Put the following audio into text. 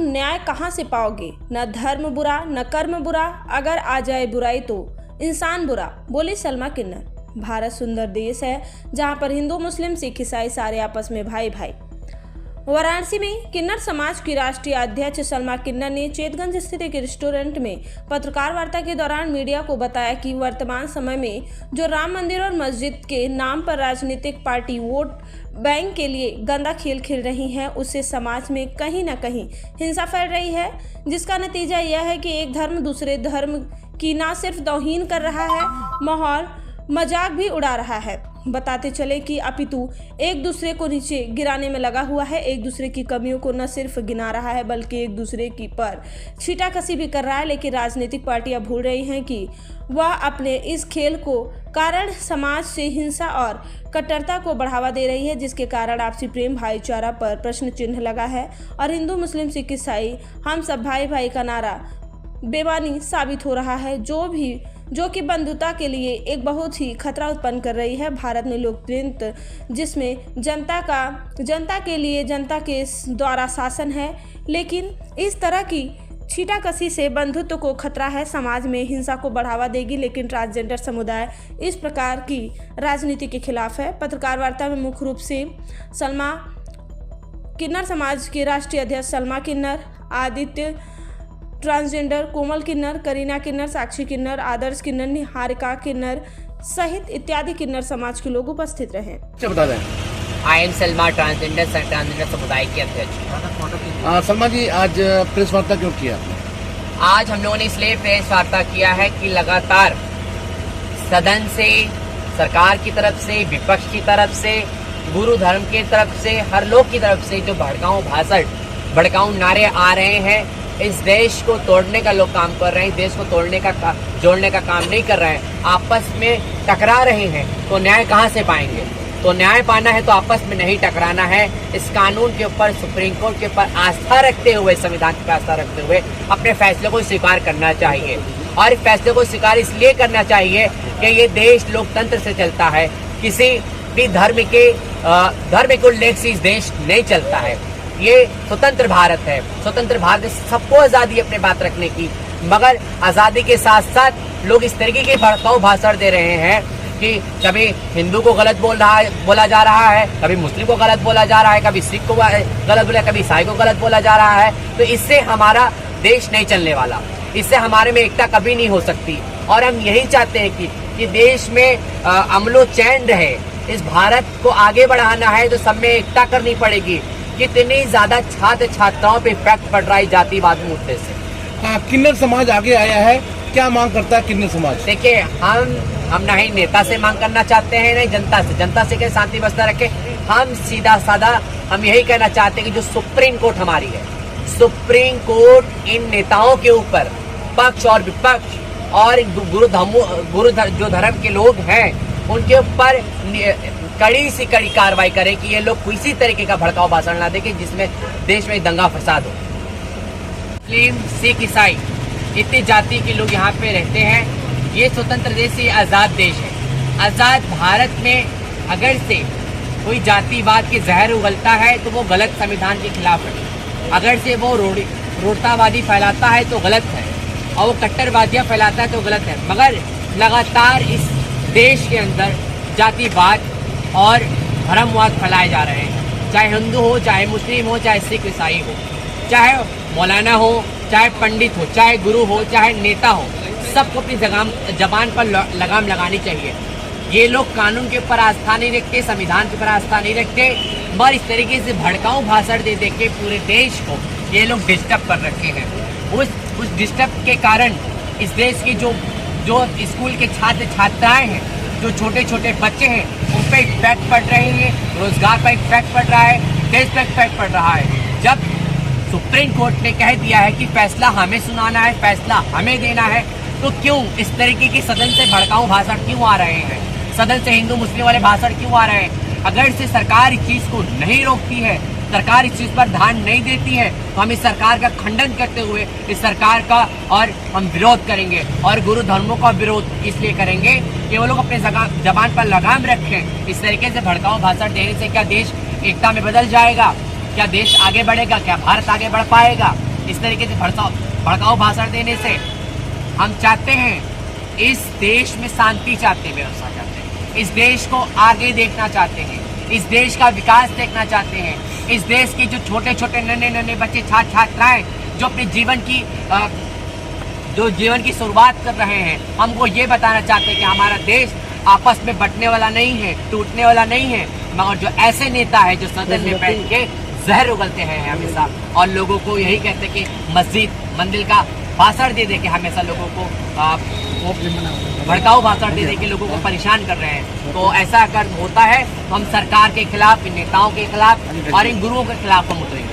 न्याय कहाँ से पाओगे। न धर्म बुरा न कर्म बुरा, अगर आ जाए बुराई तो इंसान बुरा, बोली सलमा किन्नर। भारत सुंदर देश है जहाँ पर हिंदू मुस्लिम सिख ईसाई सारे आपस में भाई भाई। वाराणसी में किन्नर समाज की राष्ट्रीय अध्यक्ष सलमा किन्नर ने चेतगंज स्थित एक रेस्टोरेंट में पत्रकार वार्ता के दौरान मीडिया को बताया कि वर्तमान समय में जो राम मंदिर और मस्जिद के नाम पर राजनीतिक पार्टी वोट बैंक के लिए गंदा खेल खेल रही हैं, उससे समाज में कहीं न कहीं हिंसा फैल रही है, जिसका नतीजा यह है कि एक धर्म दूसरे धर्म की न सिर्फ तौहीन कर रहा है, माहौल मजाक भी उड़ा रहा है। बताते चले कि अपितु एक दूसरे को नीचे गिराने में लगा हुआ है, एक दूसरे की कमियों को न सिर्फ गिना रहा है बल्कि एक दूसरे की पर छीटाकसी भी कर रहा है। लेकिन राजनीतिक पार्टियां भूल रही हैं कि वह अपने इस खेल को कारण समाज से हिंसा और कट्टरता को बढ़ावा दे रही है, जिसके कारण आपसी प्रेम भाईचारा पर प्रश्न चिन्ह लगा है और हिंदू मुस्लिम सिख ईसाई हम सब भाई भाई का नारा बेमानी साबित हो रहा है, जो कि बंधुता के लिए एक बहुत ही खतरा उत्पन्न कर रही है। भारत में लोकतंत्र जिसमें जनता के लिए जनता के द्वारा शासन है, लेकिन इस तरह की छीटाकसी से बंधुत्व को खतरा है, समाज में हिंसा को बढ़ावा देगी। लेकिन ट्रांसजेंडर समुदाय इस प्रकार की राजनीति के खिलाफ है। पत्रकार वार्ता में मुख्य रूप से सलमा किन्नर समाज के राष्ट्रीय अध्यक्ष सलमा किन्नर, आदित्य ट्रांसजेंडर, कोमल किन्नर, करीना किन्नर, साक्षी किन्नर, आदर्श किन्नर, निहारिका किन्नर सहित इत्यादि किन्नर समाज के लोग उपस्थित रहे। क्या बता दें? आई एम सलमा, ट्रांसजेंडर समुदाय के अध्यक्ष। सलमा जी, आज प्रेस वार्ता क्यों किया? आज हम लोगों ने इसलिए प्रेस वार्ता किया है कि लगातार सदन से, सरकार की तरफ से, विपक्ष की तरफ से, गुरु धर्म की तरफ से, हर लोग की तरफ से जो भड़काऊ भाषण, भड़काऊ नारे आ रहे हैं, इस देश को तोड़ने का लोग काम कर रहे हैं, देश को जोड़ने का काम नहीं कर रहे हैं, आपस में टकरा रहे हैं। तो न्याय कहाँ से पाएंगे? तो न्याय पाना है तो आपस में नहीं टकराना है। इस कानून के ऊपर, सुप्रीम कोर्ट के ऊपर आस्था रखते हुए, संविधान के ऊपर आस्था रखते हुए अपने फैसले को स्वीकार करना चाहिए। और इस फैसले को स्वीकार इसलिए करना चाहिए कि ये देश लोकतंत्र से चलता है, किसी भी धर्म को उल्लेख से इस देश नहीं चलता है। ये स्वतंत्र भारत है, स्वतंत्र भारत में सबको आजादी अपने बात रखने की, मगर आजादी के साथ साथ लोग इस तरीके के भड़काऊ भाषण दे रहे हैं कि कभी हिंदू को गलत बोला जा रहा है, कभी मुस्लिम को गलत बोला जा रहा है, कभी सिख को गलत बोला, कभी ईसाई को गलत बोला जा रहा है। तो इससे हमारा देश नहीं चलने वाला, इससे हमारे में एकता कभी नहीं हो सकती। और हम यही चाहते हैं कि देश में अमलो चैन रहे। इस भारत को आगे बढ़ाना है तो सब में एकता करनी पड़ेगी। कितनी ज्यादा छात्र छात्राओं पे इफेक्ट पड़ रहा है जातिवाद मुद्दे से। किन्नर समाज आगे आया है, क्या मांग करता है किन्नर समाज? देखिए, हम ना ही नेता से मांग करना चाहते हैं, नहीं जनता से क्या शांति व्यवस्था रखे। हम सीधा साधा हम यही कहना चाहते हैं कि जो सुप्रीम कोर्ट हमारी है, सुप्रीम कोर्ट इन नेताओं के ऊपर पक्ष और विपक्ष और गुरु जो धर्म के लोग हैं उनके ऊपर कड़ी से कड़ी कार्रवाई करे कि ये लोग किसी तरीके का भड़काऊ भाषण ना दे कि जिसमें देश में दंगा फसाद हो। मुस्लिम, सिख, ईसाई इतनी जाति के लोग यहाँ पे रहते हैं। ये स्वतंत्र देश, ये आज़ाद देश है। आज़ाद भारत में अगर से कोई जातिवाद के जहर उगलता है तो वो गलत संविधान के खिलाफ है। अगर से वो रोड़तावादी फैलाता है तो गलत है, और वो कट्टरवादियाँ फैलाता है तो गलत है। मगर लगातार इस देश के अंदर जातिवाद और धर्मवाद फैलाए जा रहे हैं, चाहे हिंदू हो, चाहे मुस्लिम हो, चाहे सिख ईसाई हो, चाहे मौलाना हो, चाहे पंडित हो, चाहे गुरु हो, चाहे नेता हो, सबको अपनी जबान पर लगाम लगानी चाहिए। ये लोग कानून के ऊपर आस्था नहीं रखते, संविधान के ऊपर आस्था नहीं रखते, मगर इस तरीके से भड़काऊ भाषण दे के पूरे देश को ये लोग डिस्टर्ब कर रखे हैं। उस डिस्टर्ब के कारण इस देश की जो स्कूल के छात्र छात्राएं हैं, जो छोटे छोटे बच्चे हैं, उन पर इफेक्ट पड़ रही है, रोजगार पर इफेक्ट पड़ रहा है, देश पर इफेक्ट पड़ रहा है। जब सुप्रीम कोर्ट ने कह दिया है कि फैसला हमें सुनाना है, फैसला हमें देना है, तो क्यों इस तरीके की सदन से भड़काऊ भाषण क्यों आ रहे हैं? सदन से हिंदू मुस्लिम वाले भाषण क्यों आ रहे हैं? अगर से सरकार इस चीज को नहीं रोकती है, सरकार इस चीज पर ध्यान नहीं देती है, तो हम इस सरकार का खंडन करते हुए इस सरकार का और हम विरोध करेंगे। और गुरु धर्मों का विरोध इसलिए करेंगे कि वो लोग अपने जबान पर लगाम रखें। इस तरीके से भड़काऊ भाषण देने से क्या देश एकता में बदल जाएगा? क्या देश आगे बढ़ेगा? क्या भारत आगे बढ़ पाएगा? इस तरीके से भड़काऊ भाषण देने से हम चाहते हैं इस देश में शांति चाहते हैं, व्यवस्था चाहते हैं, इस देश को आगे देखना चाहते हैं, इस देश का विकास देखना चाहते हैं, इस देश के जो छोटे छोटे नन्हे बच्चे छात्राएं जो अपने जीवन की शुरुआत कर रहे हैं, हमको ये बताना चाहते हैं कि हमारा देश आपस में बंटने वाला नहीं है, टूटने वाला नहीं है, मगर जो ऐसे नेता है जो सदन में बैठ के जहर उगलते हैं हमेशा और लोगों को यही कहते हैं कि मस्जिद मंदिर का भाषण दे के हमेशा लोगों को भड़काऊ भाषण दे के लोगों को परेशान कर रहे हैं। तो ऐसा अगर होता है तो हम सरकार के खिलाफ, इन नेताओं के खिलाफ और इन गुरुओं के खिलाफ हम उतरेंगे।